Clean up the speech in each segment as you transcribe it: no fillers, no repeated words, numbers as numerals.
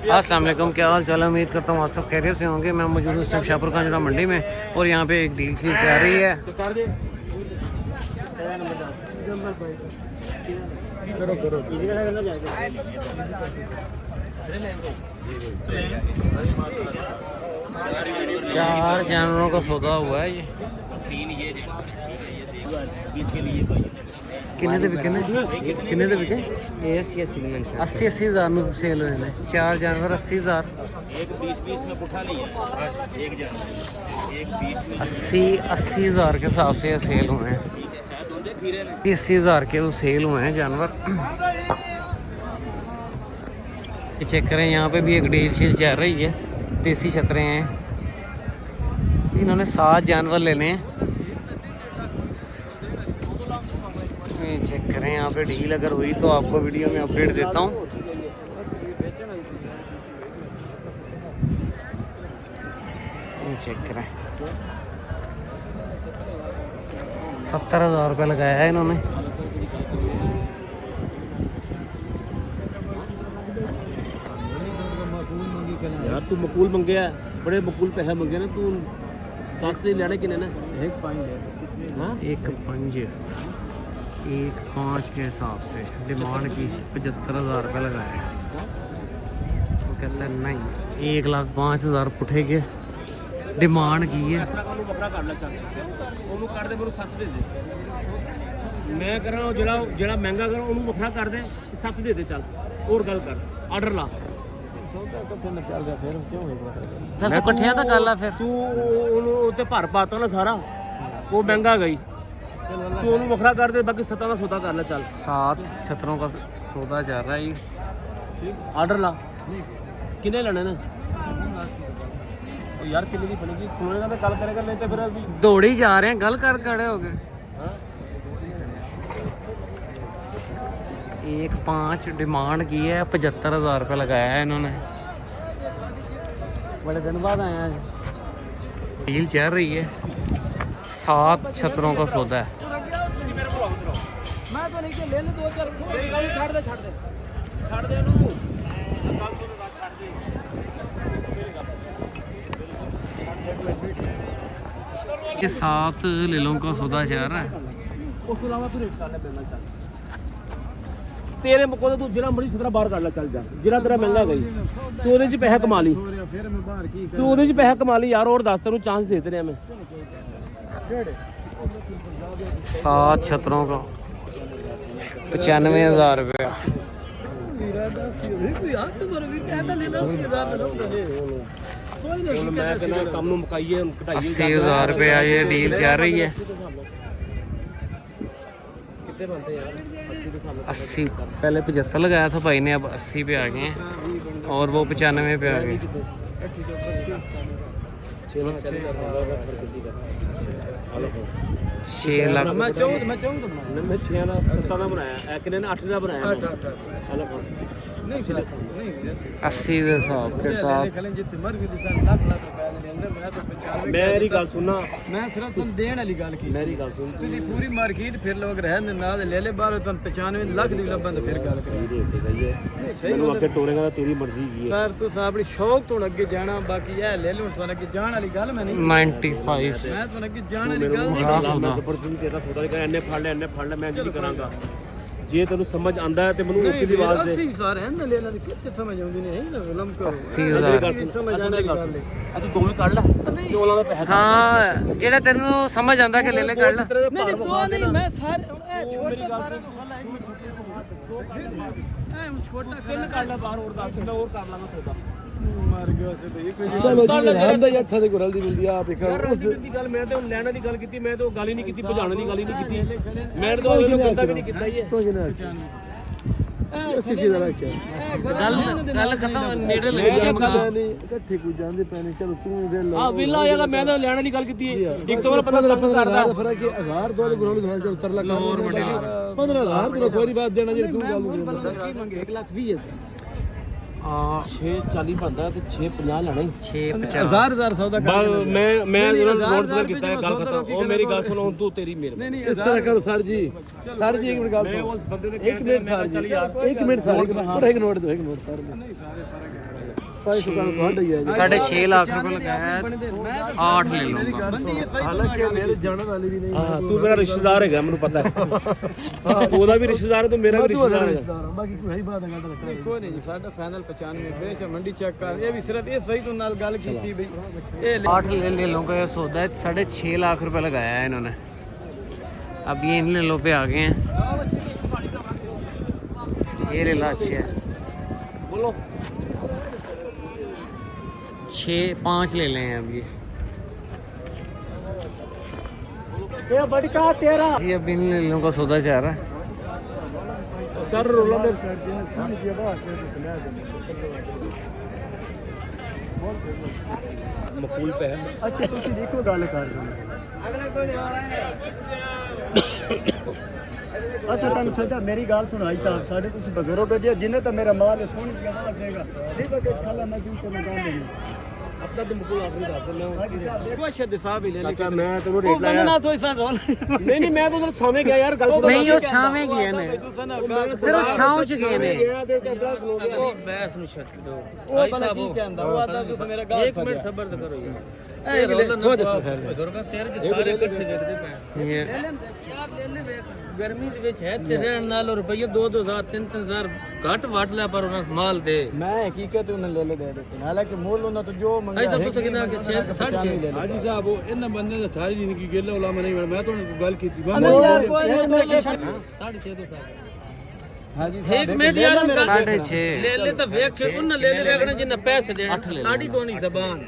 अस्सलाम वालेकुम, क्या हाल चाल है। उम्मीद करता हूँ आप सब खैरियत से होंगे। मैं मौजूद हूँ इस टाइम शाहपुर कांजरा मंडी में और यहाँ पे एक डील सी चल रही है। चार जानवरों का सौदा हुआ है ये। किन्ने दे बिके ने? किन्ने दे बिके? 80 हज़ार में सेल हुए हैं। चार जानवर 80,000। 80 हज़ार के हिसाब से सेल हुए हैं। 80 हज़ार के वो सेल हुए हैं जानवर। ये चेक करें, यहाँ पे भी एक डील शील चल रही है। देसी छतरे हैं। इन्होंने 7 जानवर लेने हैं। चेक करें, यहाँ पे डील अगर हुई तो आपको वीडियो में अपडेट देता हूँ। चेक करें, 70,000 रुपये लगाया है इन्होंने। यार तू मकूल मंगे है, बड़े मकूल पैसे मंगे ना तू। 10 से लेने किने ना? एक 5 के हिसाब से डिमांड की 75,000 रुपये लगाया है। वो कहता है नहीं, 1,05,000 पुठे के डिमांड की है। मैं कह रहा हूँ जरा महंगा करो उन्होंने वखरा कर दे, 7 दे दे चल। और गल कर, ऑर्डर ला। फिर तो कट्ठिया तो गल है। फिर तू उत्ते भर पाता ना सारा, वो महंगा गई। तू उन्होंने वखरा कर दे, बाकी 7 का सौदा कर ले चल। 7 छतरों का सौदा चल रहा है जी। ऑर्डर ला। किन्ने लेने ने? यार किन्ने की बनेगी? खुलेगा तो गल करेगा, नहीं तो फिर अभी दौड़े ही जा रहे हैं। गल कर खड़े हो गए। 1,5 डिमांड की है, 75,000 रुपये लगाया है इन्होंने। बड़े दिन बाद आए हैं। डील चल रही है। 7 छतरों का सौदा है। ये 7 लीलों का सौदा चल रहा है। तेरे मुको तू जिला मरी सतरा बाहर कर ला चल जा। जिला तेरा महंगा गई तू ओदे च पैसा कमा ली। तू ओदे च पैसा कमा ली यार। और 10 तेनू चांस देते रहे मैं। 7 छतरों का 95,000 रुपया। 80,000 रुपया ये डील चल रही है। 80 पहले 75 लगाया था भाई ने, अब 80 पे आ गए हैं और वो 95 पे आ गए। 6 लाख। मैं 6 ना 7 ना बनाया, एक ने 8 ना बनाया। 80 के हिसाब के साथ मेरी गल सुनना। मैं सिर्फ तुम देने वाली गल की। मेरी गल सुन, तेरी पूरी मार्केट फिर लोग रहने ना ले ले बाहर तुम 95 लाख दी लबन फिर गल कर। सही लोग आगे टोरेगा तो तेरी मर्जी की है। सर तू अपनी शौक तो अगे जाना, बाकी ये ले लो तो अगे जाने वाली गल मैं नहीं। 95 मैं तो अगे जाने वाली गल नहीं। मैं जबरदस्ती तेरा सौदा लेकर एने फड़ ले मैं नहीं करांगा। जे तेन समझ आंदा है तो मैनू उसी दी आवाज दे। 80 सार है ना ले ले कितने समझ आउंदी नहीं ना लम को 80,000 समझ आने वाली गल। तू दोवें कर ले, चोला दा पैसा। हाँ, जेड़ा तेनू समझ आंदा कि ले ले कर ला। नहीं दो नहीं मैं सारे छोटा सारे छोटा कर ले बाहर और 10 मैं और कर लांगा सौदा। मार गया से भाई कोई चलो जी रहंदा ही 8 ਦੀ ਗੁਰਲ ਦੀ ਮਿਲਦੀ ਆ ਆਪ ਇੱਕ यार ਦੀ ਗੱਲ ਮੈਂ ਤੇ ਲੈਣਾ ਦੀ ਗੱਲ ਕੀਤੀ, ਮੈਂ ਤੇ ਗੱਲ ਹੀ ਨਹੀਂ ਕੀਤੀ, ਭਜਾਣ ਦੀ ਗੱਲ ਹੀ ਨਹੀਂ ਕੀਤੀ। ਮੈਂ ਤਾਂ ਉਹਨੂੰ ਪਤਾ ਵੀ ਨਹੀਂ ਕੀਤਾ ਇਹ। ਅਸੀਂ ਸਿੱਧਾ ਰੱਖਿਆ ਗੱਲ ਖਤਮ ਨੇੜੇ ਲੱਗੀ ਗਿਆ ਮਕਾਨ। ਇਕੱਠੇ ਕੋਈ ਜਾਂਦੇ ਪੈਣੇ। ਚਲੋ ਤੂੰ ਦੇ ਲੋ ਆ ਵਿਲਾ ਯਾਰ ਮੈਂ ਤਾਂ ਲੈਣਾ ਦੀ ਗੱਲ ਕੀਤੀ। ਇੱਕ ਤੋਂ 15,000 ਦਾ ਫਰਕ ਹੈ। 1000 ਦੋ ਗੁਰਲ ਦੀ ਚਲ ਤਰ ਲੱਖ 15,000 ਤੇਰਾ ਕੋਈ ਬਾਤ ਦੇਣਾ ਜਿਹੜੀ ਤੂੰ ਗੱਲ ਕੀ ਮੰਗੇ 1,20,000 640 ਬੰਦਾ ਤੇ 650 ਲੈਣਾ। 650 1000 ਸੌਦਾ ਮੈਂ ਰੋਡ ਤੇ ਕੀਤਾ ਹੈ ਗੱਲ ਖਤਮ। ਉਹ ਮੇਰੀ ਗੱਲ ਸੁਣੋ ਤੂੰ ਤੇਰੀ ਮੇਰੇ ਨਹੀਂ ਇਸ ਤਰ੍ਹਾਂ ਕਰੋ ਸਰ ਜੀ। ਸਰ ਜੀ ਇੱਕ ਮਿੰਟ ਗੱਲ ਮੈਂ ਸੁਣੋ। ਉਸ ਬੰਦੇ ਨੇ ਇੱਕ ਮਿੰਟ ਸਰ ਜੀ, ਇੱਕ ਮਿੰਟ ਸਰ, ਇੱਕ ਨੋਟ ਦੋ, ਇੱਕ ਨੋਟ ਸਰ। ਨਹੀਂ ਸਾਰੇ ਫਰਕ साढ़े 6 लाख रुपए लगाया, 8 ले लूंगा। ਹਾਲਾਂਕਿ ਮੇਰੇ ਜਾਣਨ ਵਾਲੀ ਵੀ ਨਹੀਂ ਹਾਂ ਤੂੰ ਮੇਰਾ ਰਿਸ਼ਤੇਦਾਰ ਹੈਗਾ ਮੈਨੂੰ ਪਤਾ ਹੈ ਉਹਦਾ ਵੀ ਰਿਸ਼ਤੇਦਾਰ ਹੈ ਤੇ ਮੇਰਾ ਵੀ ਰਿਸ਼ਤੇਦਾਰ ਹੈਗਾ ਬਾਕੀ ਕੋਈ ਹੈ ਬਾਤ ਗੱਲ ਰੱਖਣਾ ਕੋਈ ਨਹੀਂ ਜੀ ਸਾਡਾ ਫਾਈਨਲ 95 ਬੇਸ਼ मंडी चेक कर ये भी सिर्फ ये सही तो नाल गल कीती भाई ये 8 ले लूंगा ये सौदा है। 6.5 लाख रुपए लगाया है इन्होंने। अब ये इन ले लो पे आ गए हैं। ये ले ला अच्छे है, बोलो 5 ले लें अब ये बड़का तेरा जी। अब इन ले लो का सौदा चाह रहा है। सर रोला में मकबूल पे है। अच्छा तुसी देखो गल कर अगला कोई नहीं आ रहा है अच्छा तुम सदा मेरी गाल सुनो भाई साहब साडे तुसी बुजुर्ग हो जे जिन्हें तो मेरा माल सुन के ना देगा देखो के खाला मैं दूं चला गाल देंगे अपना तो मकबूल आखिरी बात है मैं देखो शद साहब ही ले चाचा मैं तेरे रेट लाया ना तो ऐसा रोल नहीं मैं तो तेरे सामने गया यार गल नहीं वो छावे गए ने, सिर्फ छाव च गए ने। बहस नु छट दो वो बंदा की कहंदा वो आता तो मेरा गाल एक मिनट सब्र तो करो यार ए रोल ना बुजुर्ग तेरे जो सारे इकट्ठे देखदे पे ये यार ले ले गर्मी दे विच है ते रहन नाल रुपया 2-2000 3-3000 घट वट ले पर उन्हें माल दे मैं हकीकत उन्हें ले दे देते हालांकि मोल उन्हें तो जो मंगा ऐसा तो कितना के 6.5 ਹਾਜੀ ਸਾਹਿਬ ਉਹ ਇਹਨਾਂ ਬੰਦੇ ਦਾ ਸਾਰੀ ਜ਼ਿੰਦਗੀ ਗੇਲਾ ਉਲਾਮਾ ਨਹੀਂ ਮੈਂ ਤੁਹਾਨੂੰ ਗੱਲ ਕੀਤੀ अंदर यार कोई नहीं 6.5 तो साहब हाजी एक मिनट यार 6.5 ले ले तो वेख के उन ले ले वेखना जिन्ना पैसे देना साड़ी तो नहीं जबान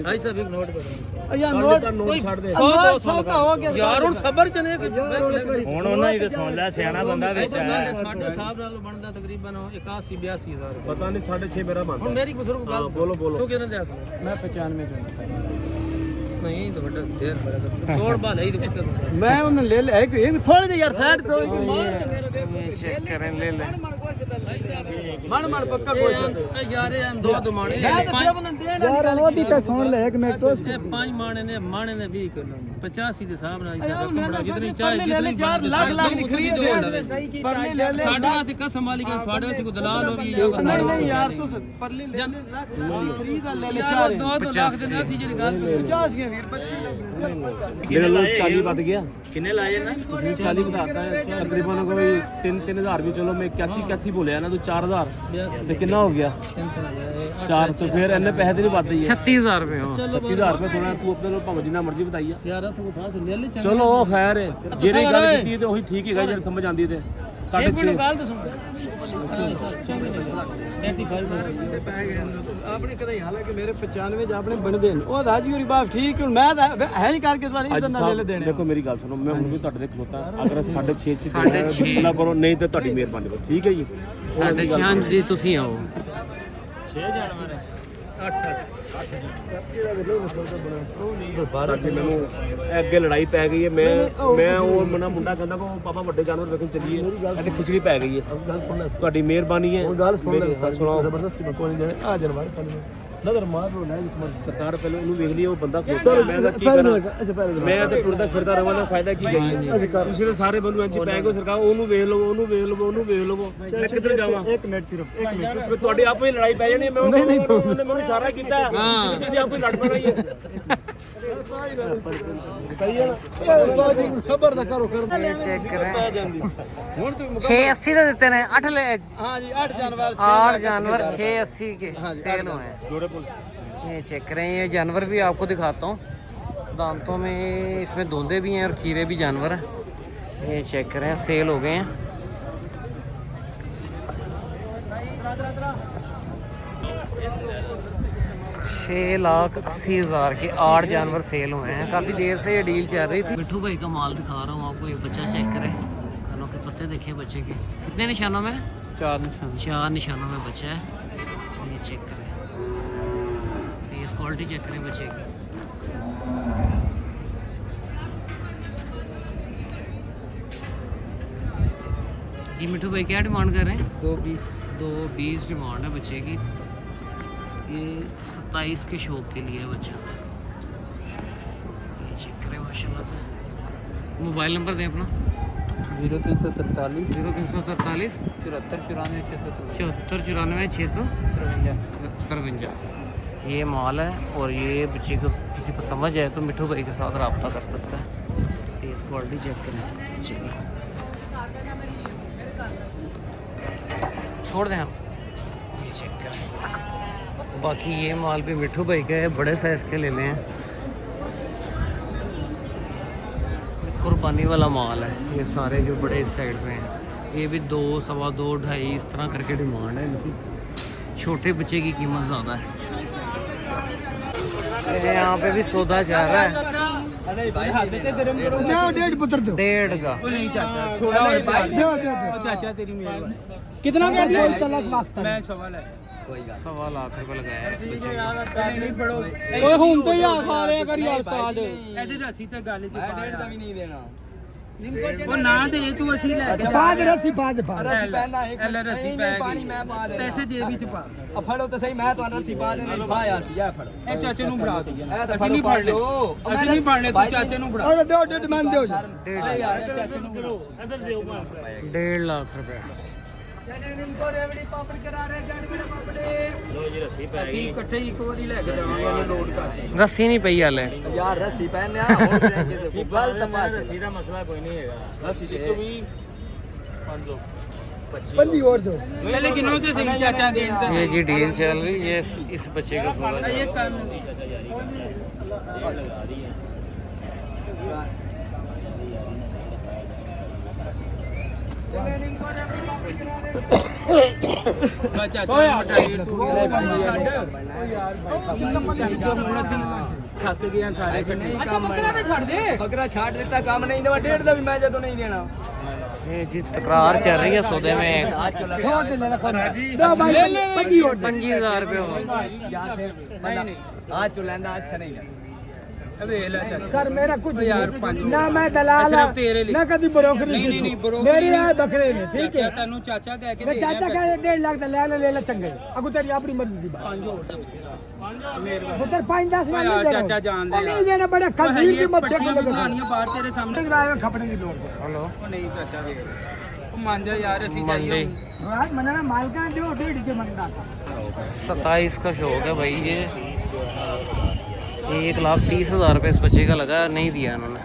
भाई साहब एक नोट करो यार नोट कोई ਛੱਡ ਦੇ 100 का हो गया यार ਹੁਣ ਸਬਰ ਚਨੇ ਕਿ ਹੁਣ ਉਹਨਾਂ ਹੀ ਤੇ ਸੁਣ ਲੈ ਸਿਆਣਾ ਬੰਦਾ ਵਿੱਚ ਆਇਆ ਤੁਹਾਡੇ ਹਿਸਾਬ ਨਾਲ ਬਣਦਾ ਤਕਰੀਬਨ 81-82 ਹਜ਼ਾਰ ਪਤਾ ਨਹੀਂ 6.5 ਮੇਰਾ ਹੁਣ ਬਣਦਾ ਮੇਰੀ ਬਜ਼ੁਰਗ ਗੱਲ ਬੋਲੋ ਬੋਲੋ ਤੂੰ ਕਿਹਨਾਂ ਦੇ ਆਖ मैं 95 का ਨਹੀਂ ਤਾਂ ਵੱਡਾ ਦੇਰ ਫਰਕ ਤੋੜ ਬਾ ਲਈ ਤੇ मैं उन्हें ले ले एक थोड़ी दे यार साइड तो माल ते मेरे देख ये चेक करें ले ले। मन पक्का कोई ਯਾਰ ਇਹ ਦੋ ਦਮਾਣੇ मैं तो सिर्फ उन्हें देना यार वो दी तो सुन ले एक मिनट तो ਇਹ ਪੰਜ ਮਾਣੇ ਨੇ 20 ਕਿਲੋ 85 ਦੇ ਹਿਸਾਬ ਨਾਲ ਇਸਾ ਕਮੜਾ ਜਿਤਨੀ ਚਾਹੇ ਜਿਤਨੀ 4 लाख की खरीद सही की परली ले ले ਸਾਡੇ ਵਾਸਤੇ ਕਸਮ ਵਾਲੀ ਗੱਲ ਤੁਹਾਡੇ ਵਾਸਤੇ ਕੋਈ ਦਲਾਲ ਹੋ ਵੀ ਜਾਂ नहीं नहीं यार तू परली ले ले खरीद ले ले ਯਾਰ 2 ਲੱਖ ਦੇ ਅਸੀਂ ਜਿਹੜੀ ਗੱਲ 50 के वीर 25 ਮੇਰੇ ਨਾਲ 40 ਵੱਧ ਗਿਆ ਕਿੰਨੇ ਲਾਏ ਨਾ 40 ਵਧਾਤਾ ਤਕਰੀਬਨ ਕੋਈ 3-3000 ਵੀ ਚਲੋ ਮੈਂ 81 ਬੋਲਿਆ ਨਾ ਤੂੰ 4000 ਤੇ ਕਿੰਨਾ ਹੋ ਗਿਆ 4 ਤੋਂ ਫਿਰ ਇਹਨੇ ਪੈਸੇ ਤੇ ਨਹੀਂ ਵੱਧ ਹੀ 36000 रुपए हो। 36000 ਰੁਪਏ ਥੋੜਾ ਤੂੰ ਆਪਣੇ ਕੋਲ ਭਾਵੇਂ ਜਿੰਨਾ ਮਰਜ਼ੀ ਵਧਾਈ ਆ ਯਾਰ ਅਸਾਂ ਕੋ ਥਾਂ ਲੈ ਲੈ ਚਲੋ ਉਹ ਖੈਰ ਹੈ ਜਿਹੜੀ ਗੱਲ ਕੀਤੀ ਤੇ ਉਹੀ ਠੀਕ ਹੈਗਾ ਜੇ ਸਮਝ ਆਂਦੀ ਤੇ ਇੱਕ 6.5 ਮਿੰਟ ਗੱਲ ਤਾਂ ਸੁਣ 85 ਆਪਣੇ ਕਦੇ ਹਾਲਾਂਕਿ ਮੇਰੇ 95 ਜ ਆਪਣੇ ਬਣਦੇ ਨੇ ਉਹ ਰਾਜੀ ਹੋਰੀ ਬਾਪ ਠੀਕ ਹੁਣ ਮੈਂ ਤਾਂ ਹੈ ਹੀ ਕਰਕੇ ਤੁਹਾਡੀ ਅੱਜ ਇਦਾਂ ਲੈ ਲੈ ਦੇਣੇ ਦੇਖੋ ਮੇਰੀ ਗੱਲ ਸੁਣੋ ਮੈਂ ਹੁਣ ਵੀ ਤੁਹਾਡੇ ਦੇ ਖਲੋਤਾ ਅਗਰ 6.5 ਚ 6.5 ਨਾ ਕਰੋ ਨਹੀਂ ਤੇ ਤੁਹਾਡੀ ਮਿਹਰਬਾਨੀ ਕਰੋ ਠੀਕ ਹੈ ਜੀ 6.5 ਜੀ ਤੁਸੀਂ ਆਓ। 6 ਜਾਨਵਰ 8 ਬਾਕੀ ਮੈਨੂੰ ਇਹ ਅੱਗੇ ਲੜਾਈ ਪੈ ਗਈ ਹੈ ਮੈਂ ਉਹ ਮਨਾ ਮੁੰਡਾ ਕਹਿੰਦਾ ਕੋ ਪਾਪਾ ਵੱਡੇ ਜਾਨਵਰ ਵੇਖਣ ਚੱਲੀਏ ਇੱਥੇ ਖਿਚੜੀ ਪੈ ਗਈ ਹੈ ਤੁਹਾਡੀ ਮਿਹਰਬਾਨੀ ਹੈ ਗੱਲ ਸੁਣ ਲੈ ਸੁਣਾਓ ਜ਼ਬਰਦਸਤੀ ਮੈਂ ਕੋਈ ਨਹੀਂ ਜਾਣੇ ਆ ਜਨਵਾਰ ਨਜ਼ਰ ਮਾਰ ਲੋ ਲੈ ਸਰਕਾਰ ਪਹਿਲਾਂ ਉਹਨੂੰ ਵੇਖ ਲਈ ਉਹ ਬੰਦਾ ਖੋਤਾ ਮੈਂ ਤਾਂ ਕੀ ਕਰਾਂ ਮੈਂ ਤਾਂ ਟੁਰਦਾ ਫਿਰਦਾ ਰਵਾਂ ਦਾ ਫਾਇਦਾ ਕੀ ਗਈ ਤੁਸੀਂ ਤਾਂ ਸਾਰੇ ਬੰਦੂ ਇੰਚ ਪੈ ਗਏ ਸਰਕਾਰ ਉਹਨੂੰ ਵੇਖ ਲਵੋ ਉਹਨੂੰ ਵੇਖ ਲਵੋ ਉਹਨੂੰ ਵੇਖ ਲਵੋ ਮੈਂ ਕਿੱਧਰ ਜਾਵਾਂ ਇੱਕ ਮਿੰਟ ਸਿਰਫ ਇੱਕ ਮਿੰਟ ਫਿਰ ਤੁਹਾਡੀ ਆਪੇ ਹੀ ਲੜਾਈ ਪੈ ਜਾਣੀ ਹੈ। ਮੈਂ ਉਹਨੇ ਮੈਨੂੰ ਇਸ਼ਾਰਾ ਕੀਤਾ ਤੁਸੀਂ ਆਪੇ ਲੜ ਪੈਣਾ ਹੀ ਹੈ ਸਬਰ ਦਾ ਕਰੋ ਕਰ ये चेक करें ਹੁਣ ਤੂੰ 680 ਦੇ ਦਿੱਤੇ ਨੇ 8 ले ਹਾਂ ਜੀ 8 जानवर 8 जानवर 680 के सेल हुए हैं। ਜੋੜੇ ਪੁੱਲ ये चेक करें ये जानवर भी आपको दिखाता हूँ। दांतों में इसमें धोंदे भी हैं और खीरे भी जानवर हैं। ये चेक करें सेल हो गए हैं। $6,80,000 के 8 जानवर सेल हुए हैं। काफ़ी देर से ये डील चल रही थी। मिठू भाई का माल दिखा रहा हूँ आपको। ये बच्चा चेक करें, कानों के पत्ते देखिए बच्चे के कितने निशानों में 4 निशानों में बच्चा है। ये चेक करें, फेस क्वालिटी चेक करें बच्चे की। जी मिठू भाई क्या डिमांड कर रहे हैं? 220 डिमांड है बच्चे की। ये 27 के शौक के लिए है बच्चा। ये चेक करें माशाल्लाह से। मोबाइल नंबर दें अपना। 0343 0343 74 94 600 74 94 600 53 ये माल है। और ये बच्चे को किसी को समझ आए तो मिठू भाई के साथ रब्ता कर सकता है। फेस क्वालिटी चेक करें, चलिए छोड़ दें हम, ये चेक करें। बाकी ये माल भी मिठू भाई का है, बड़े साइज़ के ले लें हैं। कुर्बानी वाला माल है ये सारे जो बड़े इस साइड पे हैं। ये भी 2, सवा 2, 2.5 इस तरह करके डिमांड है इनकी। छोटे बच्चे की कीमत ज़्यादा है। यहाँ पे भी सौदा चल रहा है। 1.5 पुत्र दो 1.5 का कितना मैं सवाल है 1.25 लाख रुपए लगाया है इस बच्चे को। ਓਏ ਹੁਣ ਤੇ ਯਾਰ ਖਾ ਲਿਆ ਕਰ ਯਾਰ ਉਸਤਾਦ ਇਹਦੀ ਰਸੀ ਤੇ ਗੱਲ ਚ ਪਾ ਦਾ ਵੀ ਨਹੀਂ ਦੇਣਾ ਉਹ ਨਾ ਦੇ ਤੂੰ ਅਸੀਂ ਲੈ ਕੇ ਬਾਦ ਰਸੀ ਬਾਦ ਰਸੀ ਪੈਣਾ ਹੈ ਐਲ ਰਸੀ ਪੈ ਪਾਣੀ ਮੈਂ ਪਾ ਦੇ ਪੈਸੇ ਦੇ ਵਿੱਚ ਪਾ ਆ ਫੜੋ ਤਾਂ ਸਹੀ ਮੈਂ ਤੁਹਾਨੂੰ ਰਸੀ ਪਾ ਦੇਣਾ ਲਿਖਾਇਆ ਸੀ ਆ ਫੜੋ ਇਹ ਚਾਚੇ ਨੂੰ ਫੜਾ ਦੇ ਇਹ ਤਾਂ ਅਸੀਂ ਨਹੀਂ ਫੜਨੇ ਅਸੀਂ ਨਹੀਂ ਫੜਨੇ ਤੂੰ ਚਾਚੇ ਨੂੰ ਫੜਾ और दो डेढ़ मान दो 1.5 लाख रुपए। ਅਸੀਂ ਇਕੱਠੇ ਇੱਕ ਵਾਰੀ ਲੈ ਕੇ ਜਾਵਾਂਗੇ ਇਹਨੂੰ ਲੋਡ ਕਰਕੇ रस्सी नहीं पई हाले। ਯਾਰ ਰਸੀ ਪੈਣਾ ਹੋਰ ਕਿਸੇ ਗਲਤ ਪਾਸੇ ਰਸੀ ਦਾ ਮਸਲਾ ਕੋਈ ਨਹੀਂ ਹੈਗਾ ਰਸੀ ਤੇ पंजी और दो पहले किन्हों से सही चाचा देन ते ये जी डील चल रही है इस बच्चे का 16 ये काम चाचा थक गया सारे अच्छा बकरा तो छੱਡ ਦੇ बकरा छाड़ देता काम नहीं देवा 1.5 ਦਾ ਵੀ ਮੈਂ ਜਦੋਂ नहीं देना ये जी तकरार चल रही है सौदे में। आज चला और दे ले दो भाई पंजी और 25,000 रुपये हो। या फिर आज चुलांदा अच्छा नहीं है सर मेरा कुछ यार ना मैं दलाल सिर्फ तेरे लिए। ना कभी ब्रोकरी नहीं, नहीं, ब्रोकरी मेरी नहीं। है बकरे में ठीक है तेनू चाचा कह के मैं चाचा कह 1.5 लाख दा ले ले चंगे अगू तेरी अपनी मर्जी दी बात पुत्र 5-10 लाख नहीं देना चाचा जान दे नहीं देना बड़ा खजीर की मत देखो कहानियां बाहर तेरे सामने खपने की लोड़ हेलो ਉਹ ਨਹੀਂ ਚਾਚਾ ਦੇ ਉਹ ਮੰਨ ਜਾ ਯਾਰ ਅਸੀਂ ਜਾਈਏ मंडी यार मना मालका जो 1.5 के मंदा 27 का शौक है भाई। ये 1,30,000 रुपये इस बच्चे का लगा, नहीं दिया इन्होंने।